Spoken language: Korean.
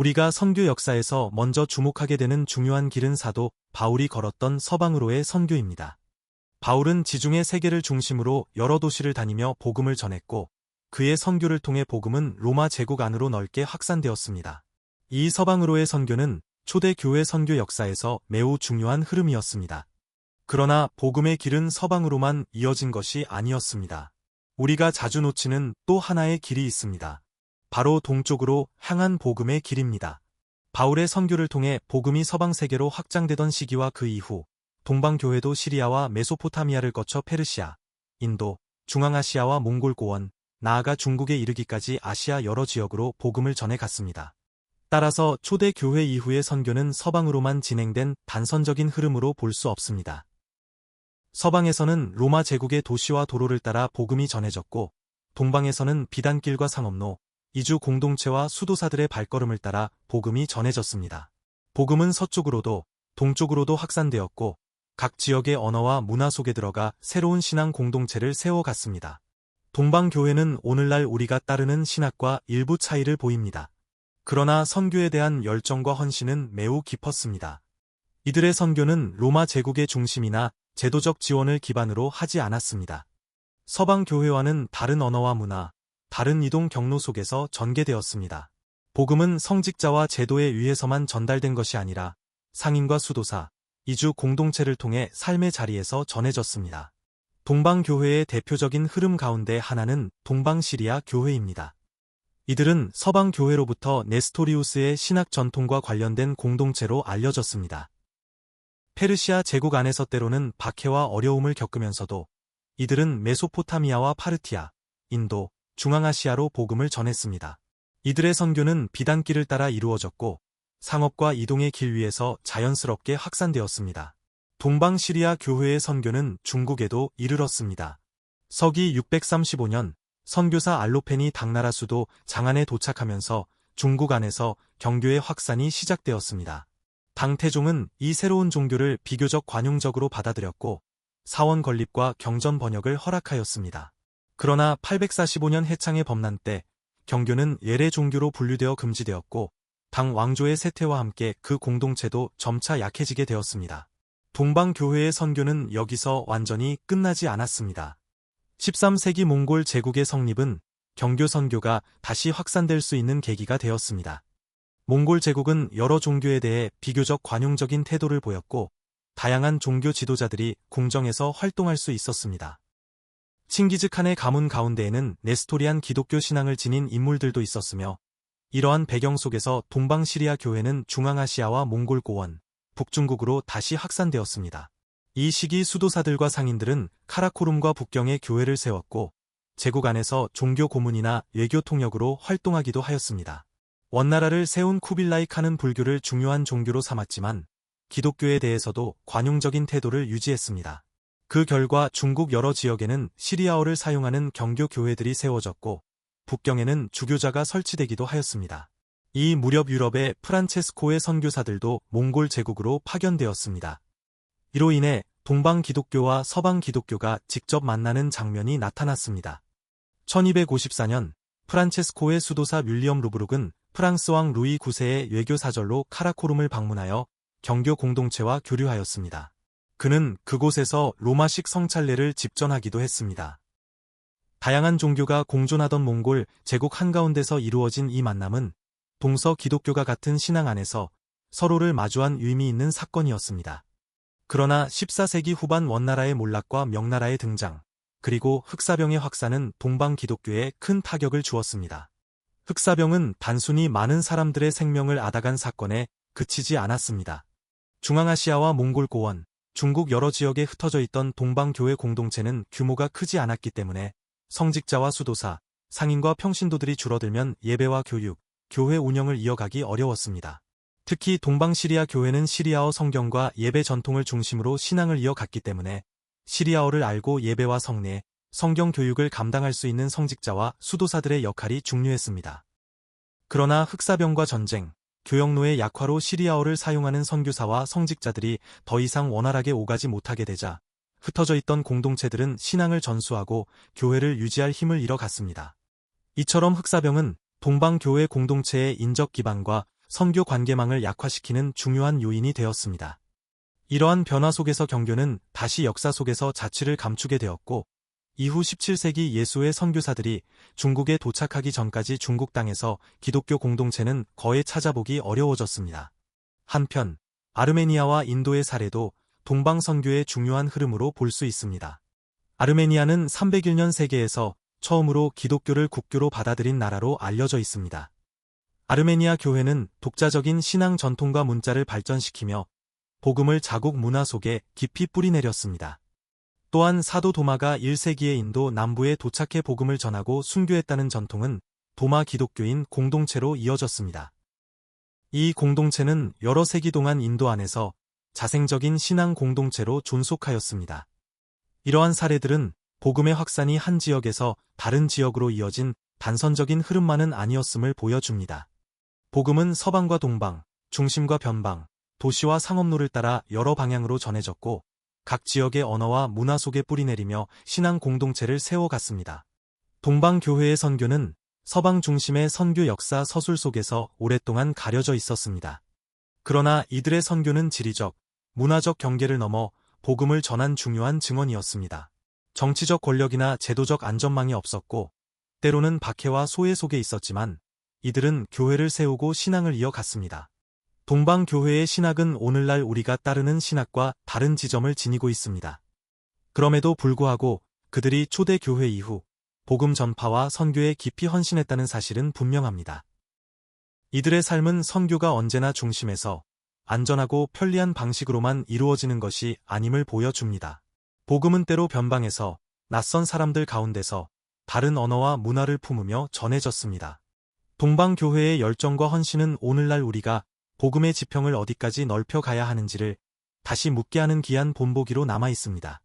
우리가 선교 역사에서 먼저 주목하게 되는 중요한 길은 사도 바울이 걸었던 서방으로의 선교입니다. 바울은 지중해 세계를 중심으로 여러 도시를 다니며 복음을 전했고 그의 선교를 통해 복음은 로마 제국 안으로 넓게 확산되었습니다. 이 서방으로의 선교는 초대 교회 선교 역사에서 매우 중요한 흐름이었습니다. 그러나 복음의 길은 서방으로만 이어진 것이 아니었습니다. 우리가 자주 놓치는 또 하나의 길이 있습니다. 바로 동쪽으로 향한 복음의 길입니다. 바울의 선교를 통해 복음이 서방 세계로 확장되던 시기와 그 이후 동방교회도 시리아와 메소포타미아를 거쳐 페르시아, 인도, 중앙아시아와 몽골 고원, 나아가 중국에 이르기까지 아시아 여러 지역으로 복음을 전해갔습니다. 따라서 초대 교회 이후의 선교는 서방으로만 진행된 단선적인 흐름으로 볼 수 없습니다. 서방에서는 로마 제국의 도시와 도로를 따라 복음이 전해졌고 동방에서는 비단길과 상업로, 이주 공동체와 수도사들의 발걸음을 따라 복음이 전해졌습니다. 복음은 서쪽으로도 동쪽으로도 확산되었고 각 지역의 언어와 문화 속에 들어가 새로운 신앙 공동체를 세워갔습니다. 동방교회는 오늘날 우리가 따르는 신학과 일부 차이를 보입니다. 그러나 선교에 대한 열정과 헌신은 매우 깊었습니다. 이들의 선교는 로마 제국의 중심이나 제도적 지원을 기반으로 하지 않았습니다. 서방 교회와는 다른 언어와 문화, 다른 이동 경로 속에서 전개되었습니다. 복음은 성직자와 제도에 의해서만 전달된 것이 아니라 상인과 수도사, 이주 공동체를 통해 삶의 자리에서 전해졌습니다. 동방교회의 대표적인 흐름 가운데 하나는 동방시리아 교회입니다. 이들은 서방교회로부터 네스토리우스의 신학 전통과 관련된 공동체로 알려졌습니다. 페르시아 제국 안에서 때로는 박해와 어려움을 겪으면서도 이들은 메소포타미아와 파르티아, 인도, 중앙아시아로 복음을 전했습니다. 이들의 선교는 비단길을 따라 이루어졌고 상업과 이동의 길 위에서 자연스럽게 확산되었습니다. 동방시리아 교회의 선교는 중국에도 이르렀습니다. 서기 635년 선교사 알로펜이 당나라 수도 장안에 도착하면서 중국 안에서 경교의 확산이 시작되었습니다. 당태종은 이 새로운 종교를 비교적 관용적으로 받아들였고 사원 건립과 경전 번역을 허락하였습니다. 그러나 845년 해창의 범난 때 경교는 예래 종교로 분류되어 금지되었고 당 왕조의 쇠퇴와 함께 그 공동체도 점차 약해지게 되었습니다. 동방교회의 선교는 여기서 완전히 끝나지 않았습니다. 13세기 몽골 제국의 성립은 경교 선교가 다시 확산될 수 있는 계기가 되었습니다. 몽골 제국은 여러 종교에 대해 비교적 관용적인 태도를 보였고 다양한 종교 지도자들이 궁정에서 활동할 수 있었습니다. 칭기즈칸의 가문 가운데에는 네스토리안 기독교 신앙을 지닌 인물들도 있었으며 이러한 배경 속에서 동방시리아 교회는 중앙아시아와 몽골 고원, 북중국으로 다시 확산되었습니다. 이 시기 수도사들과 상인들은 카라코룸과 북경에 교회를 세웠고 제국 안에서 종교 고문이나 외교 통역으로 활동하기도 하였습니다. 원나라를 세운 쿠빌라이 칸은 불교를 중요한 종교로 삼았지만 기독교에 대해서도 관용적인 태도를 유지했습니다. 그 결과 중국 여러 지역에는 시리아어를 사용하는 경교 교회들이 세워졌고 북경에는 주교자가 설치되기도 하였습니다. 이 무렵 유럽의 프란체스코의 선교사들도 몽골 제국으로 파견되었습니다. 이로 인해 동방 기독교와 서방 기독교가 직접 만나는 장면이 나타났습니다. 1254년 프란체스코의 수도사 윌리엄 루브룩은 프랑스 왕 루이 9세의 외교 사절로 카라코룸을 방문하여 경교 공동체와 교류하였습니다. 그는 그곳에서 로마식 성찰례를 집전하기도 했습니다. 다양한 종교가 공존하던 몽골 제국 한가운데서 이루어진 이 만남은 동서 기독교가 같은 신앙 안에서 서로를 마주한 의미 있는 사건이었습니다. 그러나 14세기 후반 원나라의 몰락과 명나라의 등장, 그리고 흑사병의 확산은 동방 기독교에 큰 타격을 주었습니다. 흑사병은 단순히 많은 사람들의 생명을 앗아간 사건에 그치지 않았습니다. 중앙아시아와 몽골 고원, 중국 여러 지역에 흩어져 있던 동방교회 공동체는 규모가 크지 않았기 때문에 성직자와 수도사, 상인과 평신도들이 줄어들면 예배와 교육, 교회 운영을 이어가기 어려웠습니다. 특히 동방시리아 교회는 시리아어 성경과 예배 전통을 중심으로 신앙을 이어갔기 때문에 시리아어를 알고 예배와 성례, 성경 교육을 감당할 수 있는 성직자와 수도사들의 역할이 중요했습니다. 그러나 흑사병과 전쟁, 교역로의 약화로 시리아어를 사용하는 선교사와 성직자들이 더 이상 원활하게 오가지 못하게 되자 흩어져 있던 공동체들은 신앙을 전수하고 교회를 유지할 힘을 잃어갔습니다. 이처럼 흑사병은 동방교회 공동체의 인적 기반과 선교 관계망을 약화시키는 중요한 요인이 되었습니다. 이러한 변화 속에서 경교는 다시 역사 속에서 자취를 감추게 되었고, 이후 17세기 예수의 선교사들이 중국에 도착하기 전까지 중국 땅에서 기독교 공동체는 거의 찾아보기 어려워졌습니다. 한편 아르메니아와 인도의 사례도 동방 선교의 중요한 흐름으로 볼 수 있습니다. 아르메니아는 301년 세계에서 처음으로 기독교를 국교로 받아들인 나라로 알려져 있습니다. 아르메니아 교회는 독자적인 신앙 전통과 문자를 발전시키며 복음을 자국 문화 속에 깊이 뿌리내렸습니다. 또한 사도 도마가 1세기에 인도 남부에 도착해 복음을 전하고 순교했다는 전통은 도마 기독교인 공동체로 이어졌습니다. 이 공동체는 여러 세기 동안 인도 안에서 자생적인 신앙 공동체로 존속하였습니다. 이러한 사례들은 복음의 확산이 한 지역에서 다른 지역으로 이어진 단선적인 흐름만은 아니었음을 보여줍니다. 복음은 서방과 동방, 중심과 변방, 도시와 상업로를 따라 여러 방향으로 전해졌고, 각 지역의 언어와 문화 속에 뿌리내리며 신앙 공동체를 세워갔습니다. 동방교회의 선교는 서방 중심의 선교 역사 서술 속에서 오랫동안 가려져 있었습니다. 그러나 이들의 선교는 지리적, 문화적 경계를 넘어 복음을 전한 중요한 증언이었습니다. 정치적 권력이나 제도적 안전망이 없었고, 때로는 박해와 소외 속에 있었지만, 이들은 교회를 세우고 신앙을 이어갔습니다. 동방교회의 신학은 오늘날 우리가 따르는 신학과 다른 지점을 지니고 있습니다. 그럼에도 불구하고 그들이 초대교회 이후 복음 전파와 선교에 깊이 헌신했다는 사실은 분명합니다. 이들의 삶은 선교가 언제나 중심에서 안전하고 편리한 방식으로만 이루어지는 것이 아님을 보여줍니다. 복음은 때로 변방에서 낯선 사람들 가운데서 다른 언어와 문화를 품으며 전해졌습니다. 동방교회의 열정과 헌신은 오늘날 우리가 복음의 지평을 어디까지 넓혀 가야 하는지를 다시 묻게 하는 귀한 본보기로 남아 있습니다.